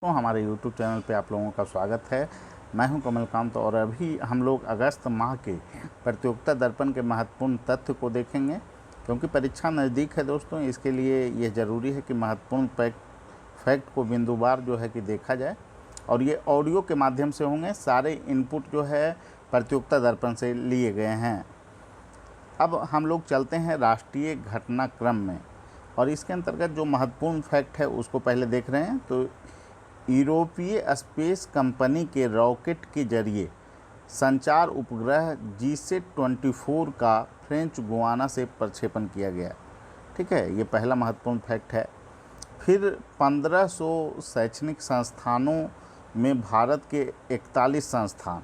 तो हमारे YouTube channel पे आप लोगों का स्वागत है। मैं हूं कमलकांत और अभी हम लोग अगस्त माह के प्रतियोगिता दर्पण के महत्वपूर्ण तथ्य को देखेंगे, क्योंकि परीक्षा नज़दीक है दोस्तों। इसके लिए ये ज़रूरी है कि महत्वपूर्ण फैक्ट को बिंदुवार जो है कि देखा जाए, और ये ऑडियो के माध्यम से होंगे। सारे इनपुट जो है प्रतियोगिता दर्पण से लिए गए हैं। अब हम लोग चलते हैं राष्ट्रीय घटनाक्रम में, और इसके अंतर्गत जो महत्वपूर्ण फैक्ट है उसको पहले देख रहे हैं। तो यूरोपीय स्पेस कंपनी के रॉकेट के जरिए संचार उपग्रह GSAT-24 का फ्रेंच गुयाना से प्रक्षेपण किया गया। ठीक है, ये पहला महत्वपूर्ण फैक्ट है। फिर 1500 शैक्षणिक संस्थानों में भारत के 41 संस्थान,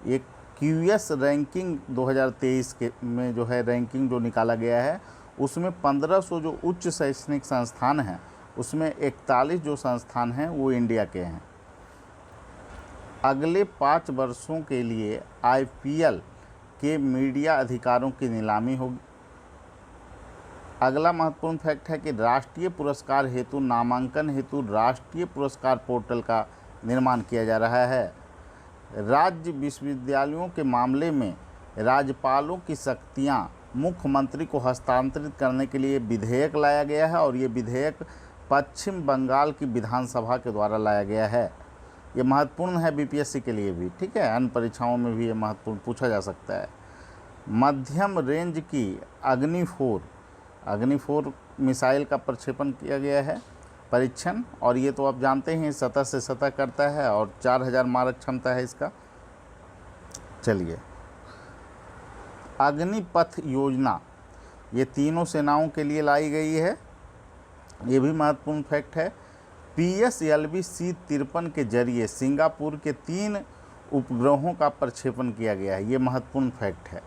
एक QS रैंकिंग 2023 के में जो है रैंकिंग जो निकाला गया है, उसमें 1500 जो उच्च शैक्षणिक संस्थान हैं उसमें 41 जो संस्थान हैं वो इंडिया के हैं। अगले 5 वर्षों के लिए IPL के मीडिया अधिकारों की नीलामी होगी। अगला महत्वपूर्ण फैक्ट है कि राष्ट्रीय पुरस्कार हेतु नामांकन हेतु राष्ट्रीय पुरस्कार पोर्टल का निर्माण किया जा रहा है। राज्य विश्वविद्यालयों के मामले में राज्यपालों की शक्तियां मुख्यमंत्री को हस्तांतरित करने के लिए विधेयक लाया गया है, और ये विधेयक पश्चिम बंगाल की विधानसभा के द्वारा लाया गया है। ये महत्वपूर्ण है BPSC के लिए भी। ठीक है, अन्य परीक्षाओं में भी ये महत्वपूर्ण पूछा जा सकता है। मध्यम रेंज की अग्नि 4 मिसाइल का प्रक्षेपण किया गया है परीक्षण, और ये तो आप जानते हैं सतह से सतह करता है और 4000 मारक क्षमता है इसका। चलिए, अग्निपथ योजना ये तीनों सेनाओं के लिए लाई गई है, ये भी महत्वपूर्ण फैक्ट है। PSLV C-53 के जरिए सिंगापुर के 3 उपग्रहों का प्रक्षेपण किया गया है, ये महत्वपूर्ण फैक्ट है।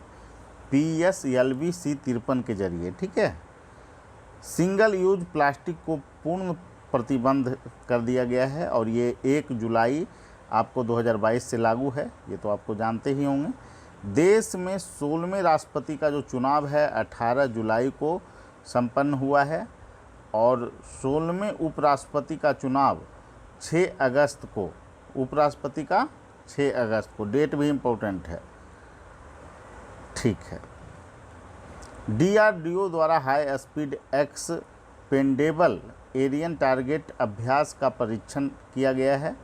PSLV C-53 के जरिए। ठीक है, सिंगल यूज प्लास्टिक को पूर्ण प्रतिबंध कर दिया गया है, और ये 1 जुलाई आपको 2022 से लागू है, ये तो आपको जानते ही होंगे। देश में 16वें राष्ट्रपति का जो चुनाव है 18 जुलाई को संपन्न हुआ है, और 16वें उपराष्ट्रपति का चुनाव 6 अगस्त को, उपराष्ट्रपति का 6 अगस्त को, डेट भी इम्पोर्टेंट है। ठीक है, DRDO द्वारा high speed expendable aerial target Abhyas का परीक्षण किया गया है।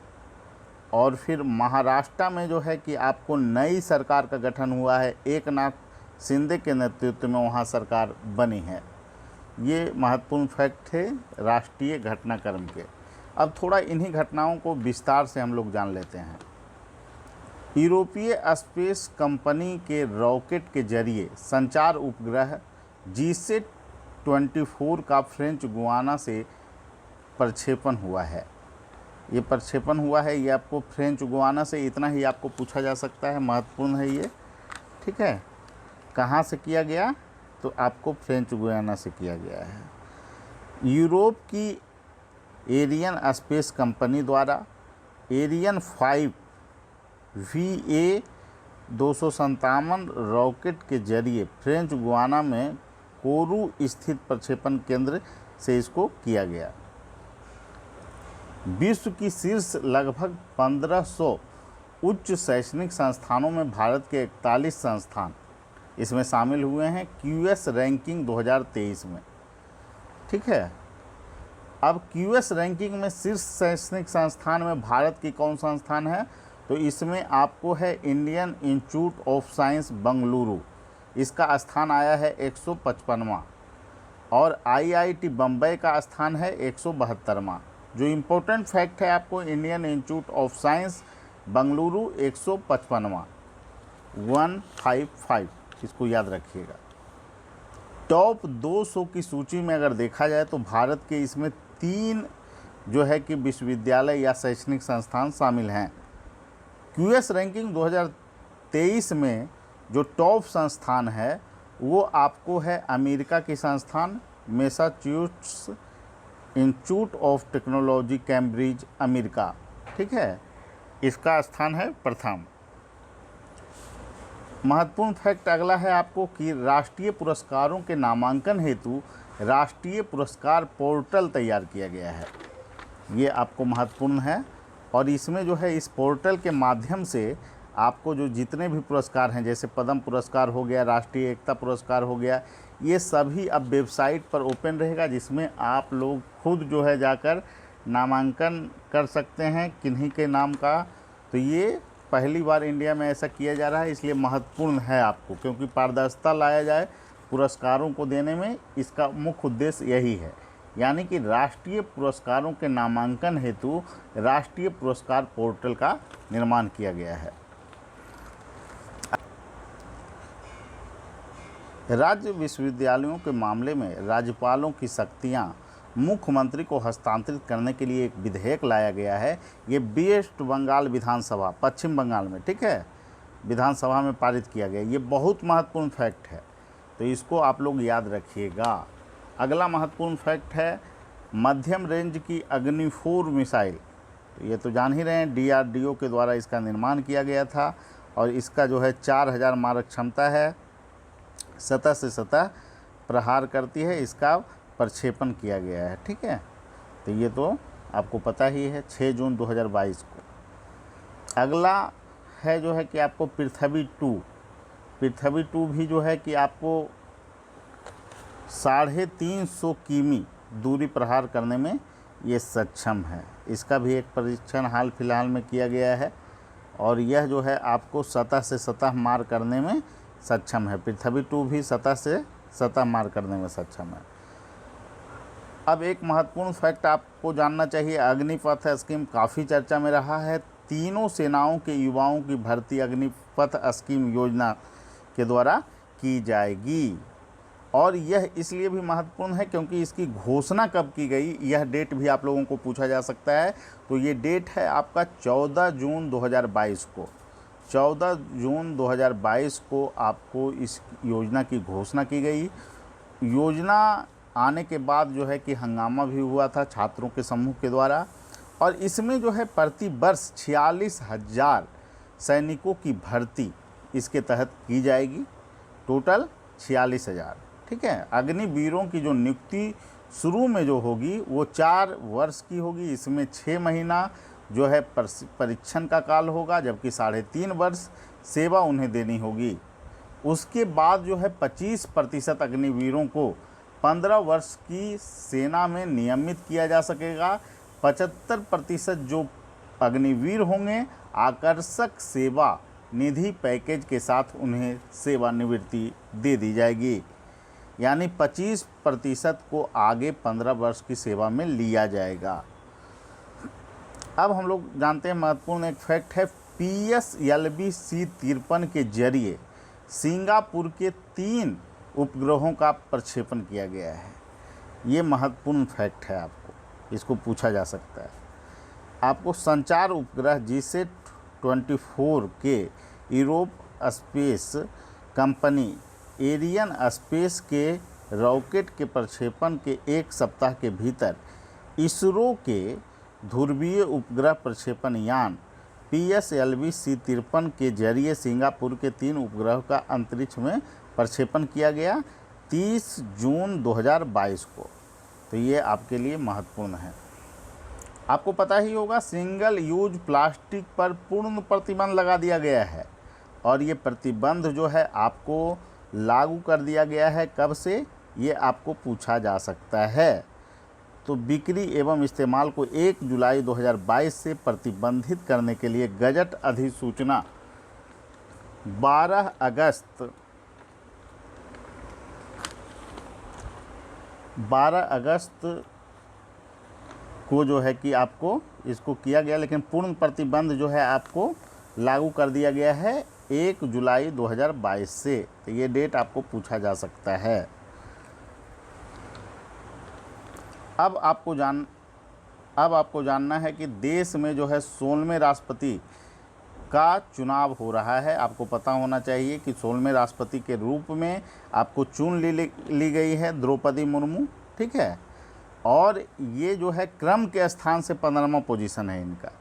और फिर महाराष्ट्र में जो है कि आपको नई सरकार का गठन हुआ है, एकनाथ शिंदे के नेतृत्व में वहाँ सरकार बनी है। ये महत्वपूर्ण फैक्ट थे राष्ट्रीय घटनाक्रम के। अब थोड़ा इन्हीं घटनाओं को विस्तार से हम लोग जान लेते हैं। यूरोपीय स्पेस कंपनी के रॉकेट के जरिए संचार उपग्रह GSAT-24 का फ्रेंच गुयाना से प्रक्षेपण हुआ है। ये प्रक्षेपण हुआ है, ये आपको फ्रेंच गुयाना से, इतना ही आपको पूछा जा सकता है, महत्वपूर्ण है ये। ठीक है, कहाँ से किया गया, तो आपको फ्रेंच गुयाना से किया गया है। यूरोप की एरियन स्पेस कंपनी द्वारा एरियन 5 VA-257 रॉकेट के जरिए फ्रेंच गुयाना में कोरू स्थित प्रक्षेपण केंद्र से इसको किया गया। विश्व की शीर्ष लगभग 1500 उच्च शैक्षणिक संस्थानों में भारत के 41 संस्थान इसमें शामिल हुए हैं QS रैंकिंग 2023 में। ठीक है, अब QS रैंकिंग में शीर्ष शैक्षणिक संस्थान में भारत की कौन संस्थान है, तो इसमें आपको है Indian institute of science Bengaluru, इसका स्थान आया है 155वां, और IIT बम्बई का स्थान है 172वां। जो इम्पोर्टेंट फैक्ट है आपको, Indian institute of science Bengaluru 155वां, 155, इसको याद रखिएगा। टॉप 200 की सूची में अगर देखा जाए तो भारत के इसमें 3 जो है कि विश्वविद्यालय या शैक्षणिक संस्थान शामिल हैं। QS रैंकिंग 2023 में जो टॉप संस्थान है वो आपको है अमेरिका की संस्थान Massachusetts institute of technology Cambridge America. ठीक है, इसका स्थान है प्रथम। महत्वपूर्ण फैक्ट अगला है आपको कि राष्ट्रीय पुरस्कारों के नामांकन हेतु राष्ट्रीय पुरस्कार पोर्टल तैयार किया गया है। ये आपको महत्वपूर्ण है। और इसमें जो है इस पोर्टल के माध्यम से आपको जो जितने भी पुरस्कार हैं, जैसे पद्म पुरस्कार हो गया, राष्ट्रीय एकता पुरस्कार हो गया, ये सभी अब वेबसाइट पर ओपन रहेगा, जिसमें आप लोग खुद जो है जाकर नामांकन कर सकते हैं किन्हीं के नाम का। तो ये पहली बार इंडिया में ऐसा किया जा रहा है, इसलिए महत्वपूर्ण है आपको, क्योंकि पारदर्शिता लाया जाए पुरस्कारों को देने में, इसका मुख्य उद्देश्य यही है। यानी कि राष्ट्रीय पुरस्कारों के नामांकन हेतु राष्ट्रीय पुरस्कार पोर्टल का निर्माण किया गया है। राज्य विश्वविद्यालयों के मामले में राज्यपालों की शक्तियां मुख्यमंत्री को हस्तांतरित करने के लिए एक विधेयक लाया गया है। ये वेस्ट बंगाल विधानसभा, पश्चिम बंगाल में, ठीक है, विधानसभा में पारित किया गया। ये बहुत महत्वपूर्ण फैक्ट है, तो इसको आप लोग याद रखिएगा। अगला महत्वपूर्ण फैक्ट है मध्यम रेंज की अग्नि-4 मिसाइल। तो ये तो जान ही रहे हैं, DRDO के द्वारा इसका निर्माण किया गया था और इसका जो है 4000 मारक क्षमता है, सतह से सतह प्रहार करती है, इसका प्रक्षेपण किया गया है, ठीक है। तो ये तो आपको पता ही है, 6 जून 2022 को। अगला है जो है कि आपको पृथ्वी 2 भी जो है कि आपको 350 किमी दूरी प्रहार करने में ये सक्षम है। इसका भी एक परीक्षण हाल फिलहाल में किया गया है और यह जो है आपको सतह से सतह मार करने में सक्षम है। पृथ्वी 2 भी सतह से सतह मार करने में सक्षम है। अब एक महत्वपूर्ण फैक्ट आपको जानना चाहिए, अग्निपथ स्कीम काफ़ी चर्चा में रहा है। तीनों सेनाओं के युवाओं की भर्ती अग्निपथ स्कीम योजना के द्वारा की जाएगी और यह इसलिए भी महत्वपूर्ण है क्योंकि इसकी घोषणा कब की गई, यह डेट भी आप लोगों को पूछा जा सकता है। तो ये डेट है आपका 14 जून 2022 को। 14 जून 2022 को आपको इस योजना की घोषणा की गई। योजना आने के बाद जो है कि हंगामा भी हुआ था छात्रों के समूह के द्वारा और इसमें जो है प्रति वर्ष 46,000 सैनिकों की भर्ती इसके तहत की जाएगी, टोटल 46,000, ठीक है। अग्निवीरों की जो नियुक्ति शुरू में जो होगी वो 4 वर्ष की होगी, इसमें 6 महीना जो है परीक्षण का काल होगा, जबकि 3.5 वर्ष सेवा उन्हें देनी होगी। उसके बाद जो है 25% अग्निवीरों को 15 वर्ष की सेना में नियमित किया जा सकेगा। 75% जो अग्निवीर होंगे आकर्षक सेवा निधि पैकेज के साथ उन्हें सेवानिवृत्ति दे दी जाएगी, यानी 25% को आगे 15 वर्ष की सेवा में लिया जाएगा। अब हम लोग जानते हैं महत्वपूर्ण एक फैक्ट है, PSLV C-53 के जरिए सिंगापुर के 3 उपग्रहों का प्रक्षेपण किया गया है। ये महत्वपूर्ण फैक्ट है, आपको इसको पूछा जा सकता है। आपको संचार उपग्रह GSAT-24 के Europe space company Arianespace के रॉकेट के प्रक्षेपण के 1 सप्ताह के भीतर इसरो के ध्रुवीय उपग्रह प्रक्षेपण यान PSLV C-53 के जरिए सिंगापुर के 3 उपग्रहों का अंतरिक्ष में प्रक्षेपण किया गया 30 जून 2022 को। तो ये आपके लिए महत्वपूर्ण है। आपको पता ही होगा सिंगल यूज प्लास्टिक पर पूर्ण प्रतिबंध लगा दिया गया है और ये प्रतिबंध जो है आपको लागू कर दिया गया है। कब से, ये आपको पूछा जा सकता है। तो बिक्री एवं इस्तेमाल को 1 जुलाई 2022 से प्रतिबंधित करने के लिए गजट अधिसूचना 12 अगस्त को जो है कि आपको इसको किया गया, लेकिन पूर्ण प्रतिबंध जो है आपको लागू कर दिया गया है 1 जुलाई 2022 से। तो ये डेट आपको पूछा जा सकता है। अब आपको जानना है कि देश में जो है 16वें राष्ट्रपति का चुनाव हो रहा है। आपको पता होना चाहिए कि 16वें राष्ट्रपति के रूप में आपको चुन ली गई है द्रौपदी मुर्मू, ठीक है। और ये जो है क्रम के स्थान से 15वां पोजीशन है इनका।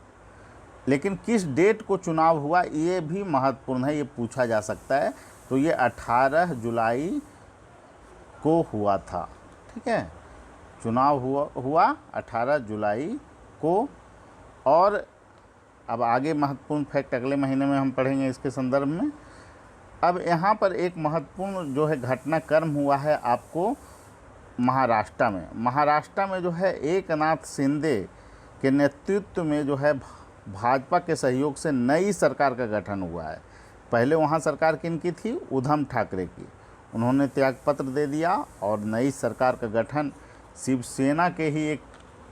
लेकिन किस डेट को चुनाव हुआ ये भी महत्वपूर्ण है, ये पूछा जा सकता है। तो ये 18 जुलाई को हुआ था, ठीक है। चुनाव हुआ 18 जुलाई को। और अब आगे महत्वपूर्ण फैक्ट अगले महीने में हम पढ़ेंगे इसके संदर्भ में। अब यहाँ पर एक महत्वपूर्ण जो है घटनाक्रम हुआ है आपको महाराष्ट्र में। महाराष्ट्र में जो है एकनाथ शिंदे के नेतृत्व में जो है भाजपा के सहयोग से नई सरकार का गठन हुआ है। पहले वहाँ सरकार किनकी थी? उद्धव ठाकरे की। उन्होंने त्यागपत्र दे दिया और नई सरकार का गठन शिवसेना के ही एक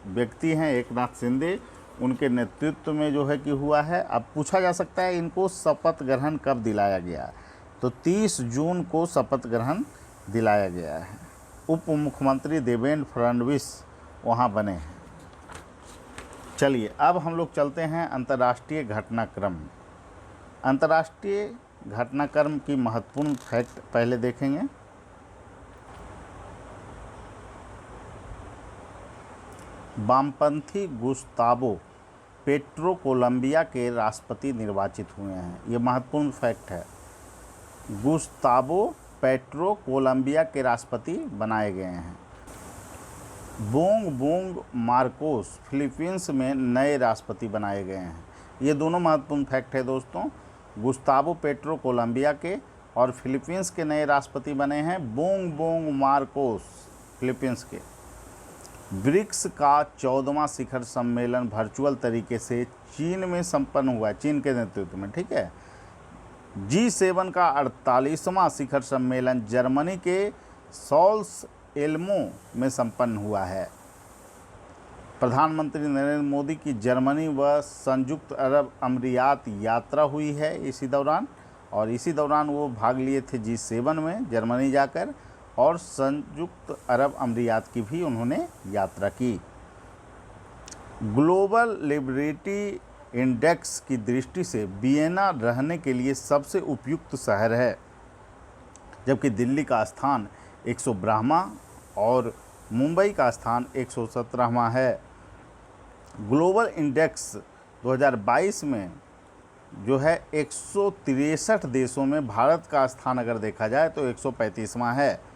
व्यक्ति हैं एकनाथ शिंदे, उनके नेतृत्व में जो है कि हुआ है। अब पूछा जा सकता है इनको शपथ ग्रहण कब दिलाया गया? तो 30 जून को शपथ ग्रहण दिलाया गया है। उप मुख्यमंत्री देवेंद्र फडणवीस वहाँ बने हैं। चलिए अब हम लोग चलते हैं अंतर्राष्ट्रीय घटनाक्रम। अंतर्राष्ट्रीय घटनाक्रम की महत्वपूर्ण फैक्ट पहले देखेंगे। वामपंथी गुस्तावो पेट्रो कोलंबिया के राष्ट्रपति निर्वाचित हुए हैं। ये महत्वपूर्ण फैक्ट है। गुस्तावो पेट्रो कोलंबिया के राष्ट्रपति बनाए गए हैं। बोंग बोंग मार्कोस फिलीपींस में नए राष्ट्रपति बनाए गए हैं। ये दोनों महत्वपूर्ण फैक्ट है दोस्तों। गुस्तावो पेट्रो कोलंबिया के और फिलीपींस के नए राष्ट्रपति बने हैं बोंग बोंग मार्कोस फिलीपींस के। ब्रिक्स का 14वां शिखर सम्मेलन वर्चुअल तरीके से चीन में संपन्न हुआ है, चीन के नेतृत्व में, ठीक है। G7 का 48वां शिखर सम्मेलन जर्मनी के सॉल्स एल्मो में संपन्न हुआ है। प्रधानमंत्री नरेंद्र मोदी की जर्मनी व संयुक्त अरब अमीरात यात्रा हुई है इसी दौरान, और इसी दौरान वो भाग लिए थे G7 में जर्मनी जाकर, और संयुक्त अरब अमीरात की भी उन्होंने यात्रा की। ग्लोबल लिबर्टी इंडेक्स की दृष्टि से वियना रहने के लिए सबसे उपयुक्त शहर है, जबकि दिल्ली का स्थान 112वां और मुंबई का स्थान 117वां है। ग्लोबल इंडेक्स 2022 में जो है 163 देशों में भारत का स्थान अगर देखा जाए तो 135वां है।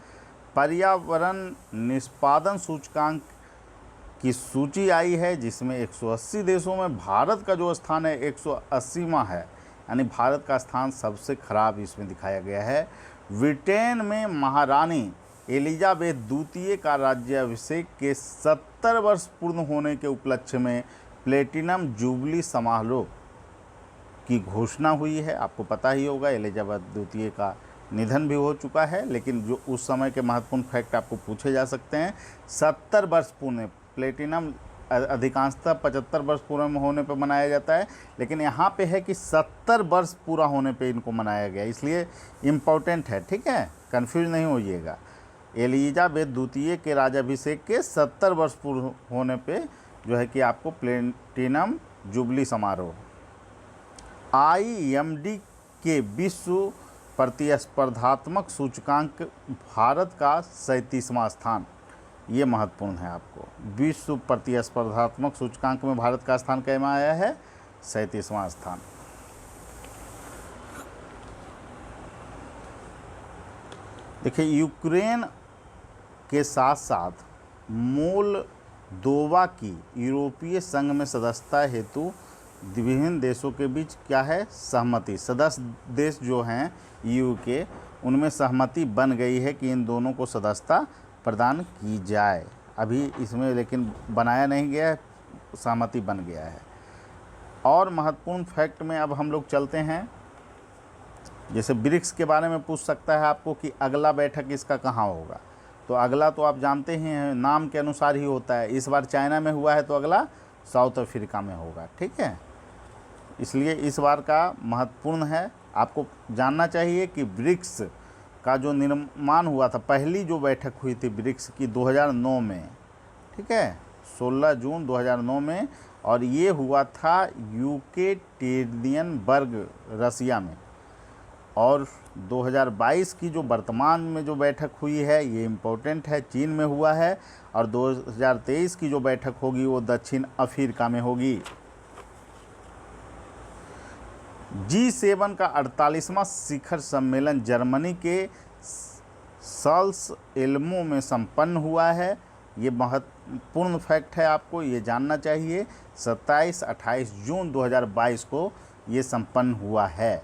पर्यावरण निष्पादन सूचकांक की सूची आई है जिसमें 180 देशों में भारत का जो स्थान है 180वां है, यानी भारत का स्थान सबसे खराब इसमें दिखाया गया है। ब्रिटेन में महारानी एलिजाबेथ द्वितीय का राज्याभिषेक के 70 वर्ष पूर्ण होने के उपलक्ष्य में प्लेटिनम जुबली समारोह की घोषणा हुई है। आपको पता ही होगा एलिजाबेथ द्वितीय का निधन भी हो चुका है, लेकिन जो उस समय के महत्वपूर्ण फैक्ट आपको पूछे जा सकते हैं। 70 वर्ष पूर्ण, प्लेटिनम अधिकांशतः 75 वर्ष पूरा होने पर मनाया जाता है, लेकिन यहाँ पे है कि 70 वर्ष पूरा होने पे इनको मनाया गया, इसलिए इम्पोर्टेंट है, ठीक है, कंफ्यूज नहीं होइएगा। एलिजाबेथ द्वितीय के राज्याभिषेक के 70 वर्ष पूर्ण होने पे जो है कि आपको प्लेटिनम जुबली समारोह। IMD के विश्व प्रतिस्पर्धात्मक सूचकांक भारत का 37वां स्थान, ये महत्वपूर्ण है आपको। विश्व प्रतिस्पर्धात्मक सूचकांक में भारत का स्थान कैमा आया है? 37वां स्थान। देखिए यूक्रेन के साथ साथ मोल्दोवा की यूरोपीय संघ में सदस्यता हेतु विभिन्न देशों के बीच क्या है? सहमति। सदस्य देश जो हैं EU के, उनमें सहमति बन गई है कि इन दोनों को सदस्यता प्रदान की जाए। अभी इसमें लेकिन बनाया नहीं गया है, सहमति बन गया है। और महत्वपूर्ण फैक्ट में अब हम लोग चलते हैं। जैसे ब्रिक्स के बारे में पूछ सकता है आपको कि अगला बैठक इसका कहाँ होगा, तो अगला तो आप जानते ही हैं, नाम के अनुसार ही होता है। इस बार चाइना में हुआ है तो अगला साउथ अफ्रीका में होगा, ठीक है। इसलिए इस बार का महत्वपूर्ण है, आपको जानना चाहिए कि ब्रिक्स का जो निर्माण हुआ था, पहली जो बैठक हुई थी ब्रिक्स की 2009 में, ठीक है, 16 जून 2009 में, और ये हुआ था यूकेटेरियनबर्ग रसिया में। और 2022 की जो वर्तमान में जो बैठक हुई है ये इम्पोर्टेंट है, चीन में हुआ है। और 2023 की जो बैठक होगी वो दक्षिण अफ्रीका में होगी। G7 का 48वां शिखर सम्मेलन जर्मनी के सल्स एल्मो में संपन्न हुआ है। ये महत्वपूर्ण फैक्ट है, आपको ये जानना चाहिए। 27-28 जून 2022 को ये संपन्न हुआ है।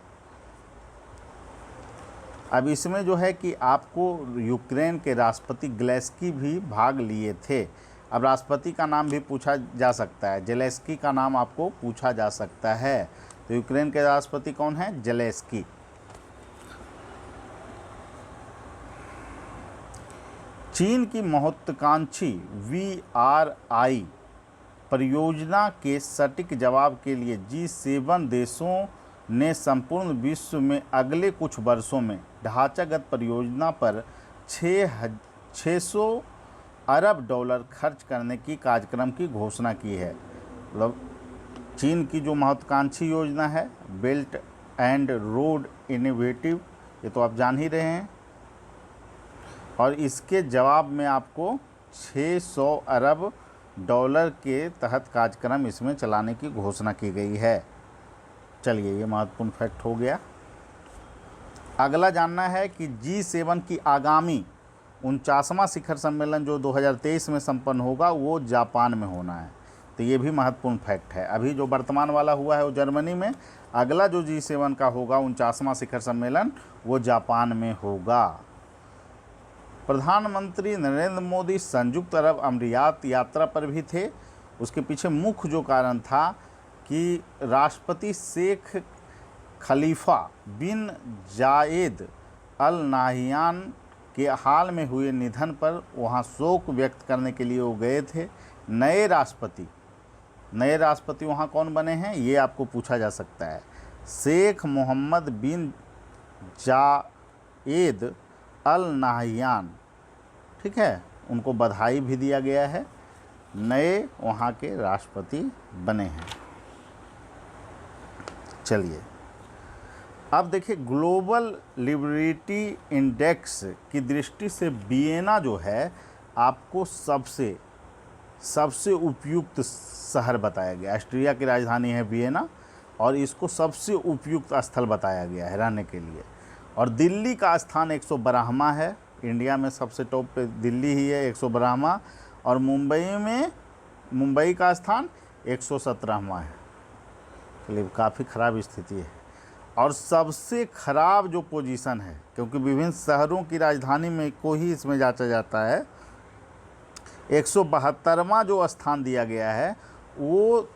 अब इसमें जो है कि आपको यूक्रेन के राष्ट्रपति ज़ेलेंस्की भी भाग लिए थे। अब राष्ट्रपति का नाम भी पूछा जा सकता है, ज़ेलेंस्की का नाम आपको पूछा जा सकता है। तो यूक्रेन के राष्ट्रपति कौन है? ज़ेलेंस्की। चीन की महत्वाकांक्षी VRI परियोजना के सटीक जवाब के लिए G7 देशों ने संपूर्ण विश्व में अगले कुछ वर्षों में ढांचागत परियोजना पर 600 अरब डॉलर खर्च करने की कार्यक्रम की घोषणा की है। मतलब चीन की जो महत्वाकांक्षी योजना है बेल्ट एंड रोड इनिशिएटिव, ये तो आप जान ही रहे हैं, और इसके जवाब में आपको 600 अरब डॉलर के तहत कार्यक्रम इसमें चलाने की घोषणा की गई है। चलिए, ये महत्वपूर्ण फैक्ट हो गया। अगला जानना है कि G7 की आगामी 49वां शिखर सम्मेलन जो 2023 में संपन्न होगा वो जापान में होना है। तो ये भी महत्वपूर्ण फैक्ट है। अभी जो वर्तमान वाला हुआ है वो जर्मनी में, अगला जो G7 का होगा 49वां शिखर सम्मेलन वो जापान में होगा। प्रधानमंत्री नरेंद्र मोदी संयुक्त अरब अमीरात यात्रा पर भी थे। उसके पीछे मुख्य जो कारण था कि राष्ट्रपति शेख खलीफा बिन जायद अल नाहियान के हाल में हुए निधन पर वहां शोक व्यक्त करने के लिए वो गए थे। नए राष्ट्रपति वहां कौन बने हैं ये आपको पूछा जा सकता है। शेख मोहम्मद बिन जायद अल नाहियान, ठीक है, उनको बधाई भी दिया गया है, नए वहाँ के राष्ट्रपति बने हैं। चलिए, अब देखिए ग्लोबल लिबर्टी इंडेक्स की दृष्टि से वियना जो है आपको सबसे उपयुक्त शहर बताया गया। ऑस्ट्रिया की राजधानी है वियना और इसको सबसे उपयुक्त स्थल बताया गया है रहने के लिए। और दिल्ली का स्थान 112वां है, इंडिया में सबसे टॉप पे दिल्ली ही है 112वां, और मुंबई का स्थान 117वां है। चलिए, काफ़ी ख़राब स्थिति है। और सबसे ख़राब जो पोजीशन है, क्योंकि विभिन्न शहरों की राजधानी में को ही इसमें जांचा जाता है, 172वां जो स्थान दिया गया है वो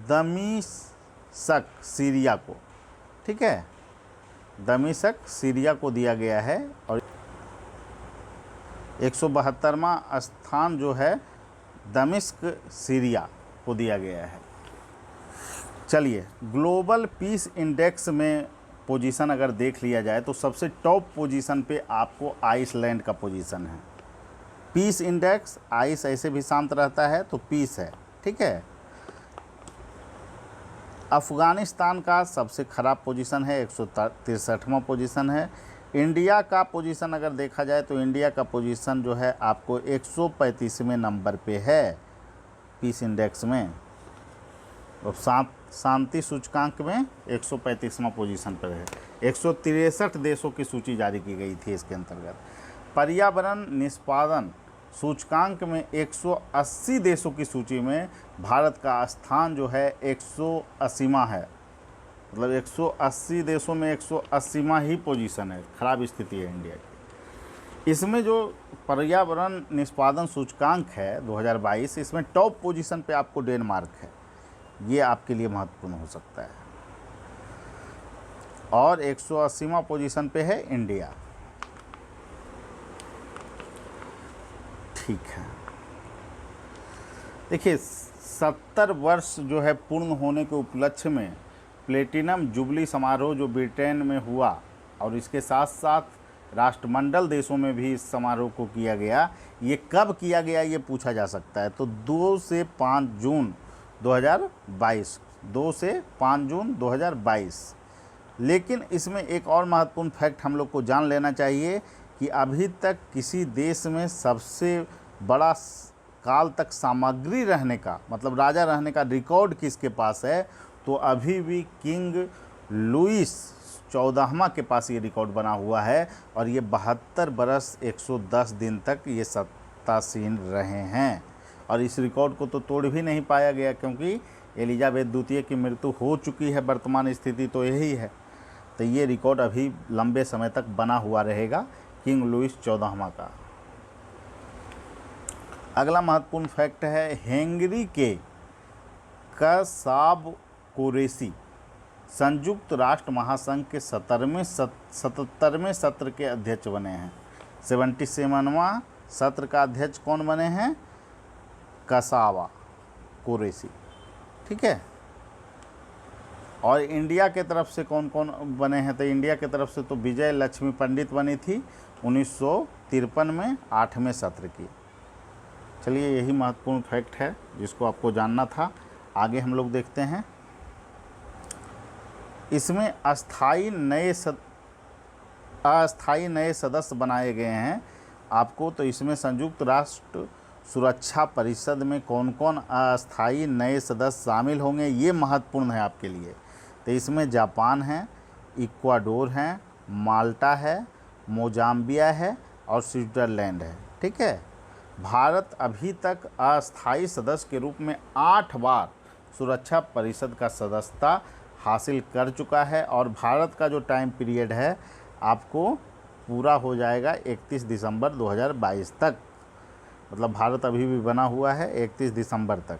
दमिश्क सीरिया को, ठीक है, दमिश्क सीरिया को दिया गया है। और 172वां स्थान जो है दमिश्क सीरिया को दिया गया है। चलिए, ग्लोबल पीस इंडेक्स में पोजीशन अगर देख लिया जाए तो सबसे टॉप पोजीशन पे आपको आइसलैंड का पोजीशन है। पीस इंडेक्स, आइस ऐसे भी शांत रहता है तो पीस है, ठीक है। अफ़गानिस्तान का सबसे ख़राब पोजीशन है, 163वां पोजीशन है। इंडिया का पोजीशन अगर देखा जाए तो इंडिया का पोजीशन जो है आपको 135वें नंबर पे है पीस इंडेक्स में, और शांति सूचकांक में 135वां पोजीशन पर है। 163 देशों की सूची जारी की गई थी इसके अंतर्गत। पर्यावरण निष्पादन सूचकांक में 180 देशों की सूची में भारत का स्थान जो है 180वां है। मतलब 180 देशों में 180वां ही पोजीशन है। ख़राब स्थिति है इंडिया की। इसमें जो पर्यावरण निष्पादन सूचकांक है 2022, इसमें टॉप पोजीशन पे आपको डेनमार्क है। ये आपके लिए महत्वपूर्ण हो सकता है। और 180वां पोजीशन पे है इंडिया, ठीक है। देखिए, 70 वर्ष जो है पूर्ण होने के उपलक्ष्य में प्लेटिनम जुबली समारोह जो ब्रिटेन में हुआ, और इसके साथ साथ राष्ट्रमंडल देशों में भी इस समारोह को किया गया। ये कब किया गया ये पूछा जा सकता है। तो 2 से 5 जून 2022, 2 से 5 जून 2022। लेकिन इसमें एक और महत्वपूर्ण फैक्ट हम लोग को जान लेना चाहिए कि अभी तक किसी देश में सबसे बड़ा काल तक सामग्री रहने का, मतलब राजा रहने का रिकॉर्ड किसके पास है, तो अभी भी किंग लुइस 14वां के पास ये रिकॉर्ड बना हुआ है। और ये 72 बरस 110 दिन तक ये सत्तासीन रहे हैं। और इस रिकॉर्ड को तो तोड़ भी नहीं पाया गया, क्योंकि एलिजाबेथ द्वितीय की मृत्यु हो चुकी है। वर्तमान स्थिति तो यही है, तो ये रिकॉर्ड अभी लंबे समय तक बना हुआ रहेगा किंग लुइस 14वां का। अगला महत्वपूर्ण फैक्ट है, हंगरी के कसाब कुरेशी संयुक्त राष्ट्र महासंघ के 77वें सत्र के अध्यक्ष बने हैं। 77वां सत्र का अध्यक्ष कौन बने हैं? कसाबा कुरेशी। ठीक है। और इंडिया के तरफ से कौन कौन बने हैं? तो इंडिया के तरफ से तो विजय लक्ष्मी पंडित बनी थी 1953 में 8वें सत्र की। चलिए, यही महत्वपूर्ण फैक्ट है जिसको आपको जानना था। आगे हम लोग देखते हैं। इसमें अस्थाई नए सदस्य बनाए गए हैं आपको। तो इसमें संयुक्त राष्ट्र सुरक्षा परिषद में कौन कौन अस्थाई नए सदस्य शामिल होंगे, ये महत्वपूर्ण है आपके लिए। तो इसमें जापान है, इक्वाडोर है, माल्टा है, मोजाम्बिया है और स्विट्ज़रलैंड है। ठीक है। भारत अभी तक अस्थाई सदस्य के रूप में 8 बार सुरक्षा परिषद का सदस्यता हासिल कर चुका है। और भारत का जो टाइम पीरियड है आपको पूरा हो जाएगा 31 दिसंबर 2022 तक। मतलब भारत अभी भी बना हुआ है 31 दिसंबर तक।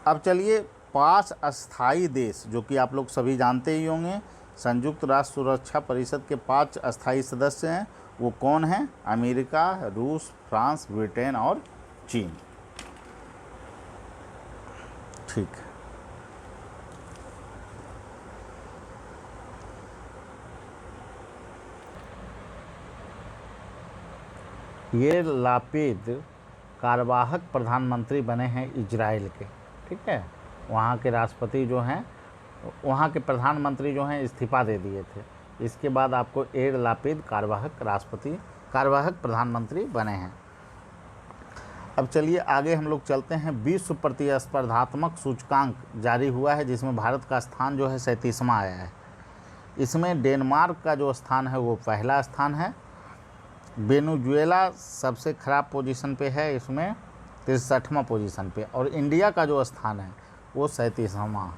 अब चलिए, 5 अस्थाई देश जो कि आप लोग सभी जानते ही होंगे, संयुक्त राष्ट्र सुरक्षा परिषद के 5 अस्थाई सदस्य हैं। वो कौन हैं? अमेरिका, रूस, फ्रांस, ब्रिटेन और चीन। ठीक है। ये लापिद कार्यवाहक प्रधानमंत्री बने हैं इजराइल के। ठीक है। वहाँ के राष्ट्रपति जो हैं, वहाँ के प्रधानमंत्री जो हैं इस्तीफा दे दिए थे। इसके बाद आपको एयर लापिद कार्यवाहक प्रधानमंत्री बने हैं। अब चलिए आगे हम लोग चलते हैं। विश्व प्रतिस्पर्धात्मक सूचकांक जारी हुआ है, जिसमें भारत का स्थान जो है 37वां आया है। इसमें डेनमार्क का जो स्थान है वो पहला स्थान है। वेनेजुएला सबसे ख़राब पोजीशन पे है, इसमें 63वां पोजीशन पे। और इंडिया का जो स्थान है वो 37वां।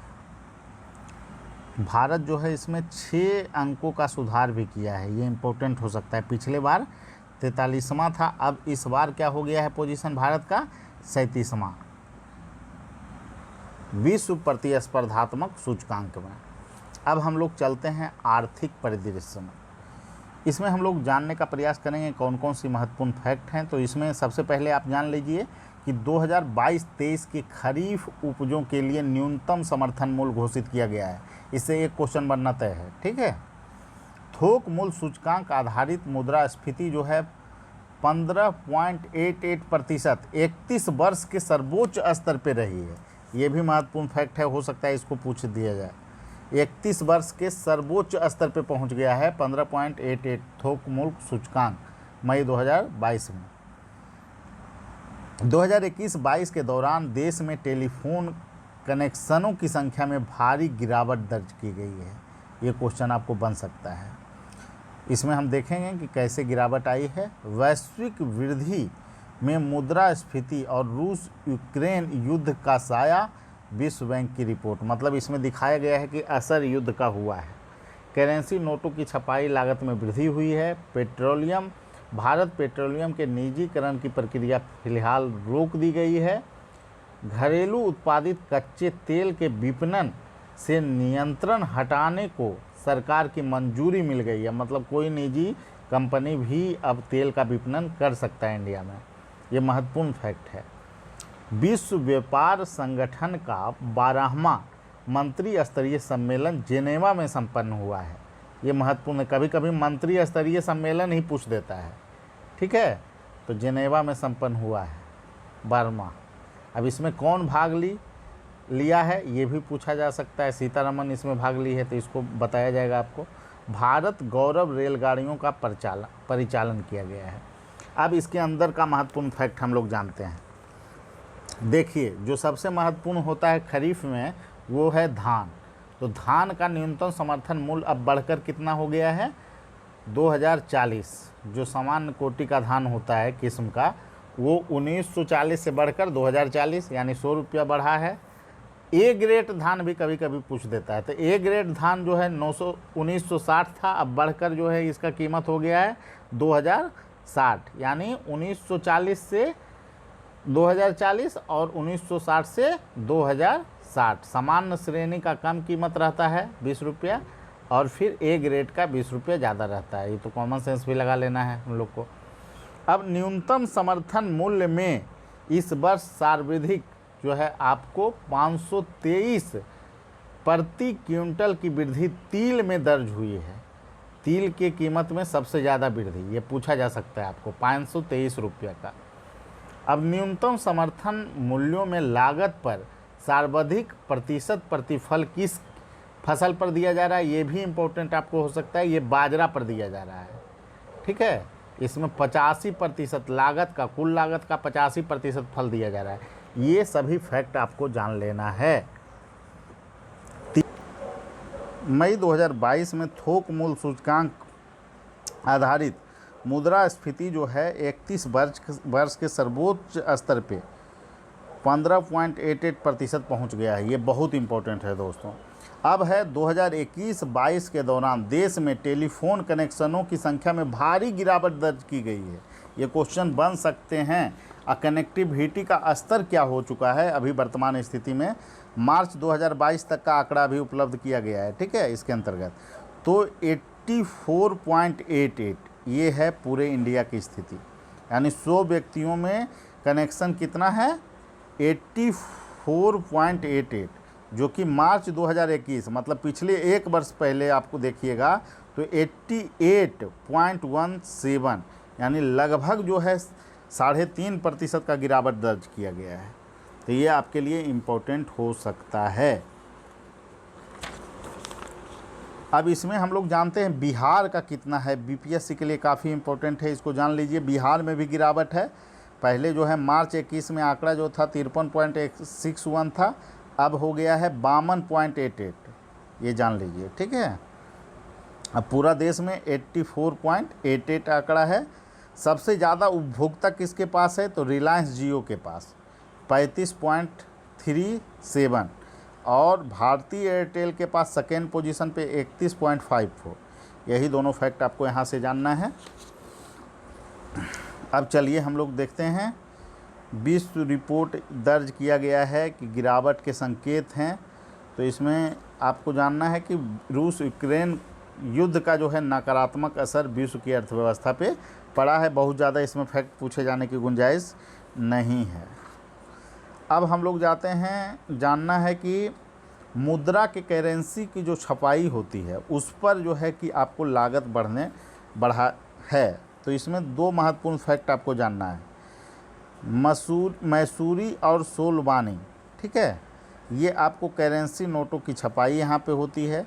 भारत जो है इसमें 6 अंकों का सुधार भी किया है, ये इम्पोर्टेंट हो सकता है। पिछले बार 43वां था, अब इस बार क्या हो गया है पोजीशन भारत का? 37वां विश्व प्रतिस्पर्धात्मक सूचकांक में। अब हम लोग चलते हैं आर्थिक परिदृश्य में। इसमें हम लोग जानने का प्रयास करेंगे कौन कौन सी महत्वपूर्ण फैक्ट हैं। तो इसमें सबसे पहले आप जान लीजिए कि 2022-23 की खरीफ उपजों के लिए न्यूनतम समर्थन मूल्य घोषित किया गया है। इससे एक क्वेश्चन बनना तय है। ठीक है। थोक मूल्य सूचकांक आधारित मुद्रास्फीति जो है 15.88% 31 वर्ष के सर्वोच्च स्तर पर रही है। ये भी महत्वपूर्ण फैक्ट है, हो सकता है इसको पूछ दिया जाए। 31 वर्ष के सर्वोच्च स्तर पर पहुंच गया है 15.88 थोक मूल्य सूचकांक मई 2022 में। 2021-22 के दौरान देश में टेलीफोन कनेक्शनों की संख्या में भारी गिरावट दर्ज की गई है। ये क्वेश्चन आपको बन सकता है। इसमें हम देखेंगे कि कैसे गिरावट आई है। वैश्विक वृद्धि में मुद्रास्फीति और रूस यूक्रेन युद्ध का साया, विश्व बैंक की रिपोर्ट। मतलब इसमें दिखाया गया है कि असर युद्ध का हुआ है। करेंसी नोटों की छपाई लागत में वृद्धि हुई है। भारत पेट्रोलियम के निजीकरण की प्रक्रिया फिलहाल रोक दी गई है। घरेलू उत्पादित कच्चे तेल के विपणन से नियंत्रण हटाने को सरकार की मंजूरी मिल गई है। मतलब कोई निजी कंपनी भी अब तेल का विपणन कर सकता है इंडिया में। ये महत्वपूर्ण फैक्ट है। विश्व व्यापार संगठन का 12वां मंत्री स्तरीय सम्मेलन जेनेवा में संपन्न हुआ है। ये महत्वपूर्ण है। कभी कभी मंत्री स्तरीय सम्मेलन ही पूछ देता है। ठीक है। तो जेनेवा में संपन्न हुआ है 12वां। अब इसमें कौन भाग लिया है ये भी पूछा जा सकता है। सीतारमन इसमें भाग ली है, तो इसको बताया जाएगा आपको। भारत गौरव रेलगाड़ियों का परिचालन किया गया है। अब इसके अंदर का महत्वपूर्ण फैक्ट हम लोग जानते हैं। देखिए, जो सबसे महत्वपूर्ण होता है खरीफ में वो है धान। तो धान का न्यूनतम समर्थन मूल्य अब बढ़कर कितना हो गया है? 2040। जो सामान्य कोटि का धान होता है किस्म का, वो 1940 से बढ़कर 2040 यानी 100 रुपया बढ़ा है। ए ग्रेड धान भी कभी कभी पूछ देता है, तो ए ग्रेड धान जो है 1960 था, अब बढ़कर जो है इसका कीमत हो गया है 2060, यानी 1940 से 2040 और 1960 से 2060। सामान्य श्रेणी का कम कीमत रहता है 20 रुपया, और फिर ए ग्रेड का 20 रुपया ज़्यादा रहता है। ये तो कॉमन सेंस भी लगा लेना है हम लोग को। अब न्यूनतम समर्थन मूल्य में इस वर्ष सर्वाधिक जो है आपको 523 प्रति क्विंटल की वृद्धि तिल में दर्ज हुई है। तिल की कीमत में सबसे ज़्यादा वृद्धि, ये पूछा जा सकता है आपको, 523 रुपये का। अब न्यूनतम समर्थन मूल्यों में लागत पर सर्वाधिक प्रतिशत प्रतिफल किस फसल पर दिया जा रहा है, ये भी इम्पोर्टेंट आपको हो सकता है। ये बाजरा पर दिया जा रहा है, ठीक है। इसमें 85% लागत का, कुल लागत का 85% फल दिया जा रहा है। ये सभी फैक्ट आपको जान लेना है। मई 2022 में थोक मूल्य सूचकांक आधारित मुद्रास्फीति जो है 31 वर्ष के सर्वोच्च स्तर पे 15.88% पहुँच गया है। ये बहुत इंपॉर्टेंट है दोस्तों। अब है 2021-22 के दौरान देश में टेलीफोन कनेक्शनों की संख्या में भारी गिरावट दर्ज की गई है। ये क्वेश्चन बन सकते हैं। कनेक्टिविटी का स्तर क्या हो चुका है अभी वर्तमान स्थिति में, मार्च 2022 तक का आंकड़ा भी उपलब्ध किया गया है, ठीक है। इसके अंतर्गत तो 84.88 ये है पूरे इंडिया की स्थिति, यानी 100 व्यक्तियों में कनेक्शन कितना है, 84.88, जो कि मार्च 2021 मतलब पिछले एक वर्ष पहले आपको देखिएगा तो 88.17 यानी लगभग जो है 3.5% का गिरावट दर्ज किया गया है। तो ये आपके लिए इम्पोर्टेंट हो सकता है। अब इसमें हम लोग जानते हैं बिहार का कितना है, बीपीएससी के लिए काफ़ी इम्पोर्टेंट है, इसको जान लीजिए। बिहार में भी गिरावट है। पहले जो है मार्च 21 में आंकड़ा जो था 53.61 था, अब हो गया है 52.88, ये जान लीजिए, ठीक है। अब पूरा देश में 84.88 आंकड़ा है। सबसे ज़्यादा उपभोक्ता किसके पास है, तो रिलायंस जियो के पास 35.37 और भारतीय एयरटेल के पास सेकेंड पोजीशन पे 31.54। यही दोनों फैक्ट आपको यहाँ से जानना है। अब चलिए हम लोग देखते हैं, विश्व रिपोर्ट दर्ज किया गया है कि गिरावट के संकेत हैं। तो इसमें आपको जानना है कि रूस यूक्रेन युद्ध का जो है नकारात्मक असर विश्व की अर्थव्यवस्था पे पड़ा है। बहुत ज़्यादा इसमें फैक्ट पूछे जाने की गुंजाइश नहीं है। अब हम लोग जाते हैं, जानना है कि मुद्रा के करेंसी की जो छपाई होती है उस पर जो है कि आपको लागत बढ़ा है। तो इसमें दो महत्वपूर्ण फैक्ट आपको जानना है, मैसूरी और सोलबानी, ठीक है। ये आपको करेंसी नोटों की छपाई यहाँ पे होती है।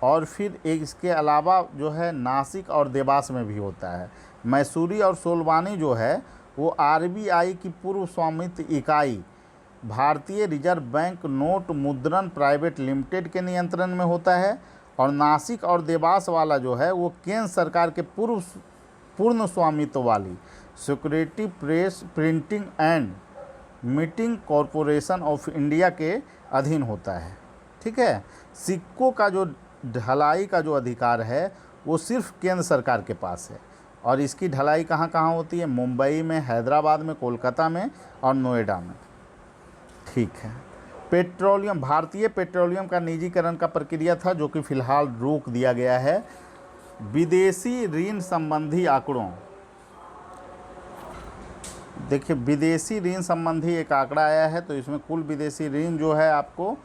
और फिर एक इसके अलावा जो है नासिक और देवास में भी होता है। मैसूरी और सोलबानी जो है वो आरबीआई की पूर्व स्वामित्व इकाई भारतीय रिजर्व बैंक नोट मुद्रण प्राइवेट लिमिटेड के नियंत्रण में होता है। और नासिक और देवास वाला जो है वो केंद्र सरकार के पूर्ण स्वामित्व वाली security press printing and meeting corporation of India के अधीन होता है, ठीक है। सिक्कों का जो ढलाई का जो अधिकार है वो सिर्फ केंद्र सरकार के पास है। और इसकी ढलाई कहाँ कहाँ होती है, मुंबई में, हैदराबाद में, कोलकाता में और नोएडा में, ठीक है। पेट्रोलियम, भारतीय पेट्रोलियम का निजीकरण का प्रक्रिया था जो कि फ़िलहाल रोक दिया गया है। विदेशी ऋण संबंधी आंकड़ों, देखिए विदेशी ऋण संबंधी एक आंकड़ा आया है। तो इसमें कुल विदेशी ऋण जो है आपको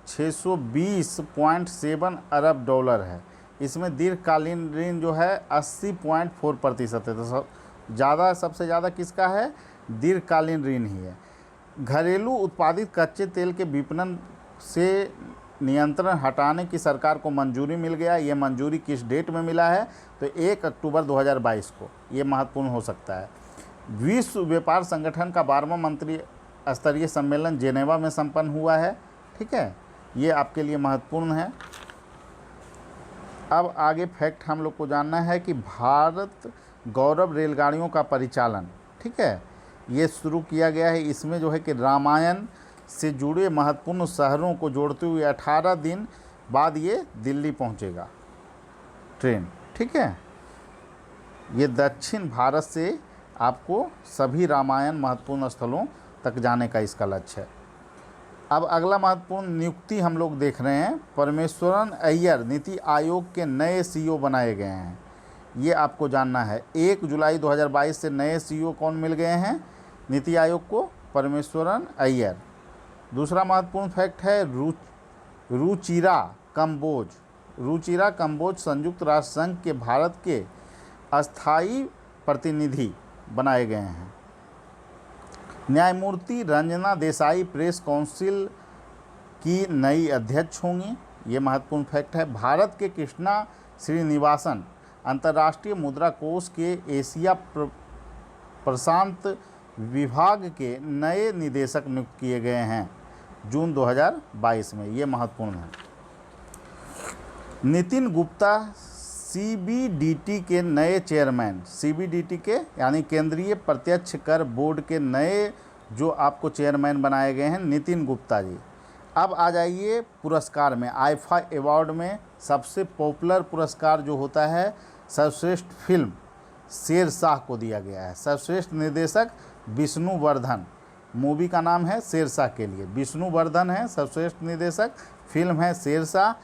620.7 अरब डॉलर है। इसमें दीर्घकालीन ऋण जो है 80.4% है। तो सबसे ज़्यादा किसका है, दीर्घकालीन ऋण ही है। घरेलू उत्पादित कच्चे तेल के विपणन से नियंत्रण हटाने की सरकार को मंजूरी मिल गया। ये मंजूरी किस डेट में मिला है, तो 1 अक्टूबर 2022 को। ये महत्वपूर्ण हो सकता है। विश्व व्यापार संगठन का 12वां मंत्री स्तरीय सम्मेलन जेनेवा में संपन्न हुआ है, ठीक है। ये आपके लिए महत्वपूर्ण है। अब आगे फैक्ट हम लोग को जानना है कि भारत गौरव रेलगाड़ियों का परिचालन, ठीक है, ये शुरू किया गया है। इसमें जो है कि रामायण से जुड़े महत्वपूर्ण शहरों को जोड़ते हुए 18 दिन बाद ये दिल्ली पहुंचेगा ट्रेन, ठीक है। ये दक्षिण भारत से आपको सभी रामायण महत्वपूर्ण स्थलों तक जाने का इसका लक्ष्य है। अब अगला महत्वपूर्ण नियुक्ति हम लोग देख रहे हैं, परमेश्वरन अय्यर नीति आयोग के नए सीईओ बनाए गए हैं। ये आपको जानना है। 1 जुलाई 2022 से नए सीईओ कौन मिल गए हैं नीति आयोग को? परमेश्वरन अय्यर। दूसरा महत्वपूर्ण फैक्ट है रुचिरा कंबोज। रुचिरा कंबोज संयुक्त राष्ट्र संघ के भारत के अस्थायी प्रतिनिधि बनाए गए हैं। न्यायमूर्ति रंजना देसाई प्रेस काउंसिल की नई अध्यक्ष होंगी। ये महत्वपूर्ण फैक्ट है। भारत के कृष्णा श्रीनिवासन अंतर्राष्ट्रीय मुद्रा कोष के एशिया प्रशांत विभाग के नए निदेशक नियुक्त किए गए हैं जून 2022 में। ये महत्वपूर्ण है। नितिन गुप्ता सीबीडीटी के नए चेयरमैन, सीबीडीटी के यानी केंद्रीय प्रत्यक्ष कर बोर्ड के नए जो आपको चेयरमैन बनाए गए हैं, नितिन गुप्ता जी। अब आ जाइए पुरस्कार में। आईफा अवार्ड में सबसे पॉपुलर पुरस्कार जो होता है सर्वश्रेष्ठ फिल्म शेरशाह को दिया गया है। सर्वश्रेष्ठ निर्देशक विष्णुवर्धन, मूवी का नाम है शेरशाह के लिए विष्णुवर्धन है सर्वश्रेष्ठ निर्देशक, फिल्म है शेरशाह।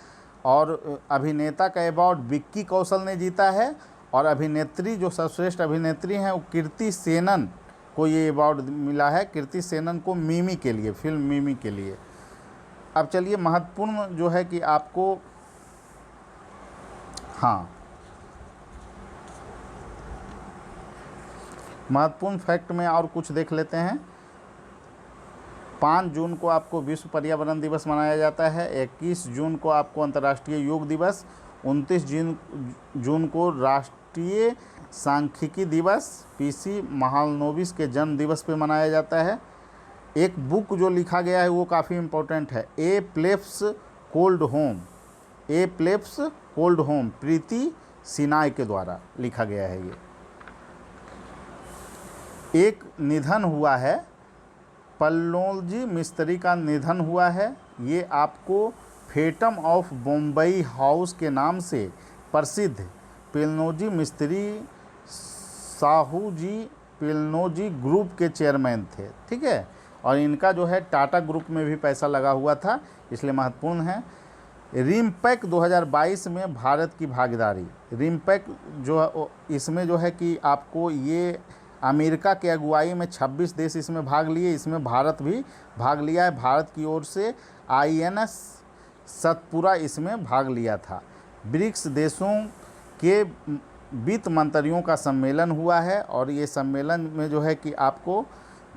और अभिनेता का अवार्ड विक्की कौशल ने जीता है। और अभिनेत्री जो सर्वश्रेष्ठ अभिनेत्री हैं वो कीर्ति सेनन को ये अवार्ड मिला है। कीर्ति सेनन को मिमी के लिए, फिल्म मिमी के लिए। अब चलिए महत्वपूर्ण जो है कि आपको, हाँ, महत्वपूर्ण फैक्ट में और कुछ देख लेते हैं। 5 जून को आपको विश्व पर्यावरण दिवस मनाया जाता है। 21 जून को आपको अंतर्राष्ट्रीय योग दिवस। 29 जून को राष्ट्रीय सांख्यिकी दिवस पीसी महालनोबिस के जन्म दिवस पे मनाया जाता है। एक बुक जो लिखा गया है वो काफ़ी इम्पोर्टेंट है, ए प्लेफ्स कोल्ड होम। ए प्लेफ्स कोल्ड होम प्रीति सिनाय के द्वारा लिखा गया है। ये एक निधन हुआ है, पल्लौजी मिस्त्री का निधन हुआ है। ये आपको फेटम ऑफ बम्बई हाउस के नाम से प्रसिद्ध पल्लौजी मिस्त्री साहू जी पल्लौजी ग्रुप के चेयरमैन थे, ठीक है। और इनका जो है टाटा ग्रुप में भी पैसा लगा हुआ था, इसलिए महत्वपूर्ण है। रिमपैक 2022 में भारत की भागीदारी। रिमपैक जो इसमें जो है कि आपको ये अमेरिका के अगुवाई में 26 देश इसमें भाग लिए, इसमें भारत भी भाग लिया है। भारत की ओर से INS सतपुरा इसमें भाग लिया था। ब्रिक्स देशों के वित्त मंत्रियों का सम्मेलन हुआ है और ये सम्मेलन में जो है कि आपको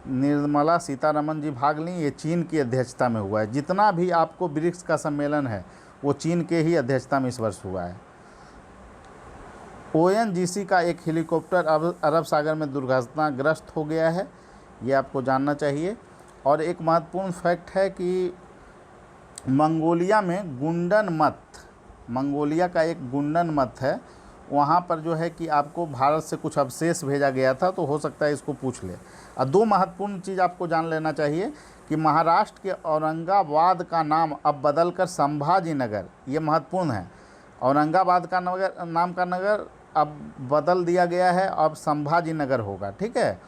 निर्मला सीतारमण जी भाग ली। ये चीन की अध्यक्षता में हुआ है। जितना भी आपको ब्रिक्स का सम्मेलन है वो चीन के ही अध्यक्षता में इस वर्ष हुआ है। ONGC का एक हेलीकॉप्टर अरब सागर में दुर्घटनाग्रस्त हो गया है, ये आपको जानना चाहिए। और एक महत्वपूर्ण फैक्ट है कि मंगोलिया में गुंडन मत, मंगोलिया का एक गुंडन मत है, वहाँ पर जो है कि आपको भारत से कुछ अवशेष भेजा गया था, तो हो सकता है इसको पूछ ले। और 2 महत्वपूर्ण चीज़ आपको जान लेना चाहिए कि महाराष्ट्र के औरंगाबाद का नाम अब बदलकर संभाजी नगर, ये महत्वपूर्ण है। औरंगाबाद का नाम का नगर अब बदल दिया गया है, अब संभाजी नगर होगा, ठीक है।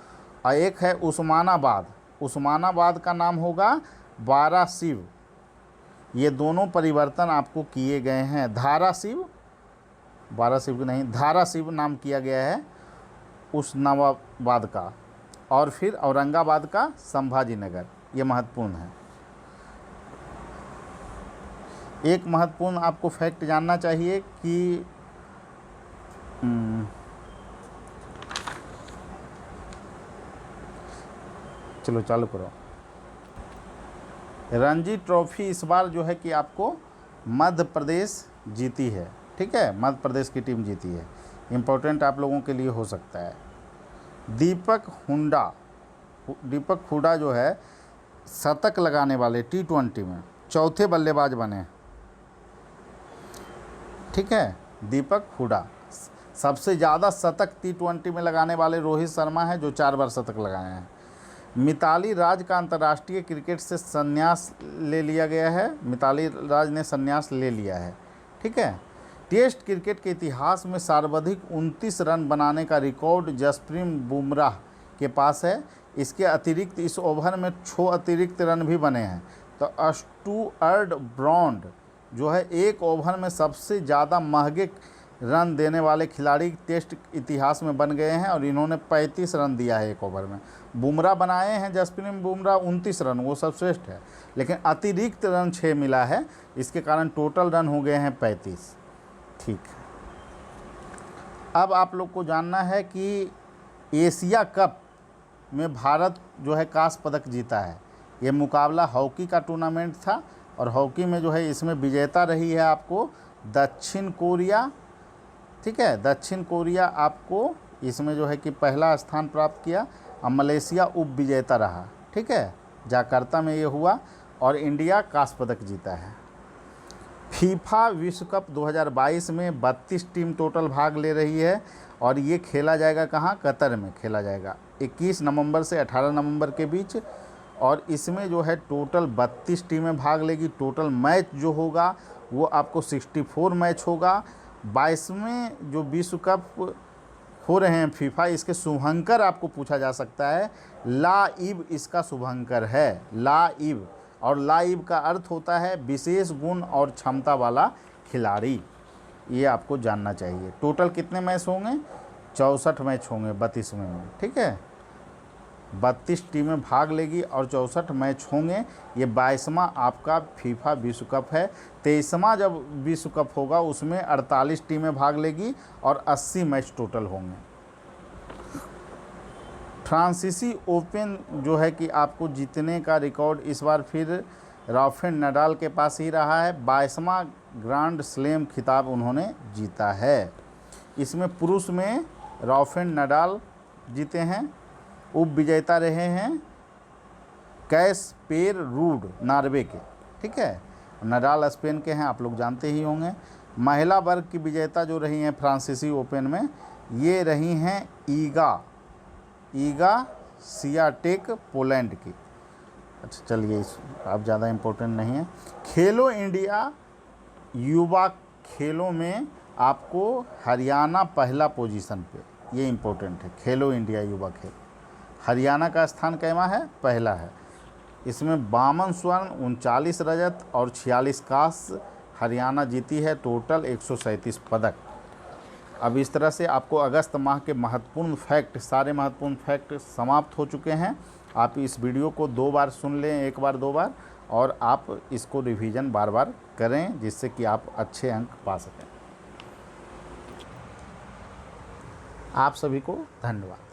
और एक है उस्मानाबाद, उस्मानाबाद का नाम होगा बारासिव। ये दोनों परिवर्तन आपको किए गए हैं। धाराशिव, बारासिव नहीं, धाराशिव नाम किया गया है उस्मानाबाद का, और फिर औरंगाबाद का संभाजी नगर, ये महत्वपूर्ण है। एक महत्वपूर्ण आपको फैक्ट जानना चाहिए कि चलो चालू करो। रणजी ट्रॉफी इस बार जो है कि आपको मध्य प्रदेश जीती है, ठीक है, मध्य प्रदेश की टीम जीती है। इम्पोर्टेंट आप लोगों के लिए हो सकता है। दीपक हुडा जो है शतक लगाने वाले T20 में चौथे बल्लेबाज बने, ठीक है। दीपक हुडा सबसे ज़्यादा शतक T20 में लगाने वाले रोहित शर्मा है जो 4 बार शतक लगाए हैं। मिताली राज का अंतर्राष्ट्रीय क्रिकेट से संन्यास ले लिया गया है। मिताली राज ने संन्यास ले लिया है। ठीक है। टेस्ट क्रिकेट के इतिहास में सर्वाधिक 29 रन बनाने का रिकॉर्ड जसप्रीत बुमराह के पास है। इसके अतिरिक्त इस ओवर में 6 अतिरिक्त रन भी बने हैं। तो स्टुअर्ट ब्रॉड जो है एक ओवर में सबसे ज़्यादा महंगे रन देने वाले खिलाड़ी टेस्ट इतिहास में बन गए हैं और इन्होंने 35 रन दिया है एक ओवर में। बुमराह बनाए हैं जसप्रीत बुमराह 29 रन, वो सर्वश्रेष्ठ है, लेकिन अतिरिक्त रन 6 मिला है, इसके कारण टोटल रन हो गए हैं 35। ठीक। अब आप लोग को जानना है कि एशिया कप में भारत जो है कांस्य पदक जीता है। ये मुकाबला हॉकी का टूर्नामेंट था और हॉकी में जो है इसमें विजेता रही है आपको दक्षिण कोरिया। ठीक है, दक्षिण कोरिया आपको इसमें जो है कि पहला स्थान प्राप्त किया और मलेशिया उप विजेता रहा। ठीक है, जकार्ता में ये हुआ और इंडिया कांस्य पदक जीता है। फीफा विश्व कप 2022 में 32 टीम टोटल भाग ले रही है और ये खेला जाएगा कहाँ? कतर में खेला जाएगा 21 नवंबर से 18 नवंबर के बीच। और इसमें जो है टोटल 32 टीमें भाग लेगी। टोटल मैच जो होगा वो आपको 64 मैच होगा। 22वें जो विश्व कप हो रहे हैं फीफा, इसके शुभंकर आपको पूछा जा सकता है। लाइव इसका शुभंकर है, लाइव। और लाइव का अर्थ होता है विशेष गुण और क्षमता वाला खिलाड़ी। ये आपको जानना चाहिए। टोटल कितने मैच होंगे? 64 मैच होंगे 32वें में। ठीक है, 32 टीमें भाग लेगी और 64 मैच होंगे। ये 22वां आपका फीफा विश्व कप है। 23वां जब विश्व कप होगा उसमें 48 टीमें भाग लेगी और 80 मैच टोटल होंगे। फ्रांसीसी ओपन जो है कि आपको जीतने का रिकॉर्ड इस बार फिर राफेल नडाल के पास ही रहा है। 22वां ग्रैंड स्लैम खिताब उन्होंने जीता है। इसमें पुरुष में राफेल नडाल जीते हैं, उप विजेता रहे हैं कैस्पर रूड नॉर्वे के। ठीक है, नडाल स्पेन के हैं, आप लोग जानते ही होंगे। महिला वर्ग की विजेता जो रही हैं फ्रांसीसी ओपन में, ये रही हैं ईगा सियाटेक पोलैंड की। अच्छा चलिए, इस आप ज़्यादा इम्पोर्टेंट नहीं है। खेलो इंडिया युवा खेलों में आपको हरियाणा पहला पोजीशन पे, ये इम्पोर्टेंट है। खेलो इंडिया युवा खेल, हरियाणा का स्थान कैमा है? पहला है। इसमें 52 स्वर्ण, 39 रजत और 46 कांस्य हरियाणा जीती है। टोटल 137 पदक। अब इस तरह से आपको अगस्त माह के महत्वपूर्ण फैक्ट, सारे महत्वपूर्ण फैक्ट समाप्त हो चुके हैं। आप इस वीडियो को 2 बार सुन लें, 1 बार 2 बार, और आप इसको रिवीजन बार बार करें जिससे कि आप अच्छे अंक पा सकें। आप सभी को धन्यवाद।